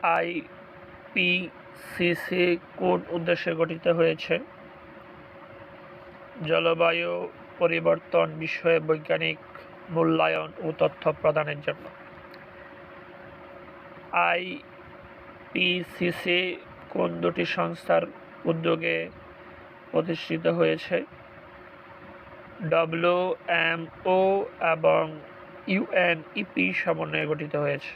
IPCC কোন উদ্দেশ্যে গঠিত হয়েছে? জলবায়ু পরিবর্তন বিষয়ে বৈজ্ঞানিক মূল্যায়ন ও তথ্য প্রদানের জন্য। আইপিসিসি কোন দুটি সংস্থার উদ্যোগে প্রতিষ্ঠিত হয়েছে? ডব্লিউএমও এবং ইউএনইপি সমন্বয়ে গঠিত হয়েছে।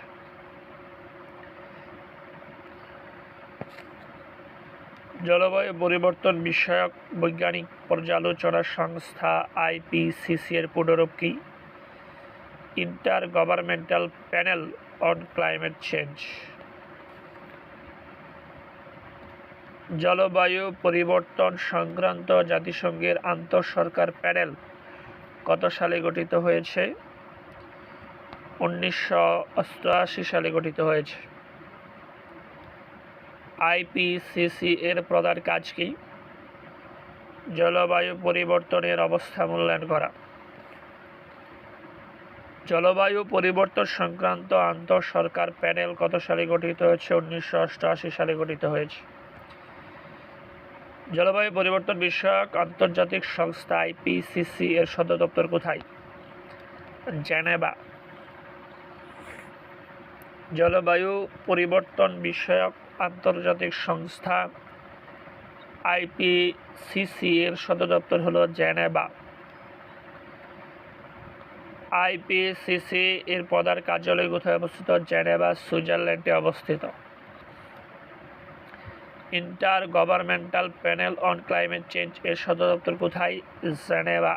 জলবায়ু পরিবর্তন বিষয়ক বৈজ্ঞানিক পর্যালোচনা সংস্থা আইপিসিসি এর পুনরূপ কি? ইন্টারগভর্নমেন্টাল প্যানেল অন ক্লাইমেট চেঞ্জ। জলবায়ু পরিবর্তন সংক্রান্ত জাতিসংঘের আন্তঃসরকার প্যানেল কত সালে গঠিত হয়েছে? 1988 সালে গঠিত হয়েছে। আইপিসিসি এর প্রধান কাজ কি? জলবায়ু পরিবর্তনের অবস্থা মূল্যায়ন করা। জলবায়ু পরিবর্তন সংক্রান্ত আন্তঃসরকার প্যানেল কত সালে গঠিত হয়েছে? 1988 সালে গঠিত হয়েছে। জলবায়ু পরিবর্তন বিষয়ক আন্তর্জাতিক সংস্থা আইপিসিসি এর সদর দপ্তর কোথায়? জেনেভা। জলবায়ু পরিবর্তন বিষয়ক আন্তর্জাতিক সংস্থা আইপিসিসি এর সদর দপ্তর হল জেনেভা। আইপিসিসি এর প্রধান কার্যালয় কোথায় অবস্থিত? জেনেভা, সুইজারল্যান্ডে অবস্থিত। ইন্টারগভর্নমেন্টাল প্যানেল অন ক্লাইমেট চেঞ্জ এর সদর দপ্তর কোথায়? Geneva.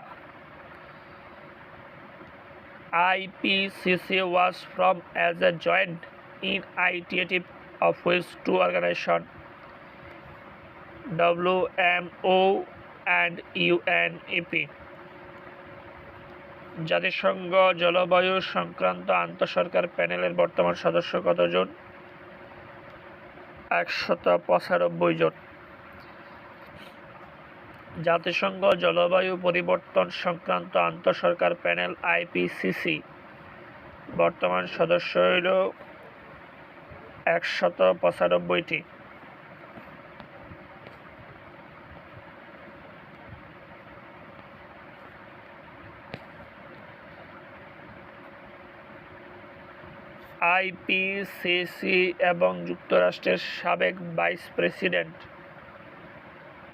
IPCC was formed as a joint initiative of which two organizations, WMO and UNEP. জাতিসংঘ জলবায়ু সংক্রান্ত আন্তঃসরকার প্যানেলের বর্তমান সদস্য কতজন? 195 জন। জাতিসংঘ জলবায়ু পরিবর্তন সংক্রান্ত আন্তঃসরকার প্যানেল আইপিসিসি বর্তমান সদস্য হইল 195টি। আইপিসিসি এবং যুক্তরাষ্ট্রের সাবেক ভাইস প্রেসিডেন্ট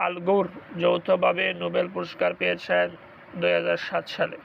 আল গোর যৌথভাবে নোবেল পুরস্কার পেয়েছেন 2007 সালে।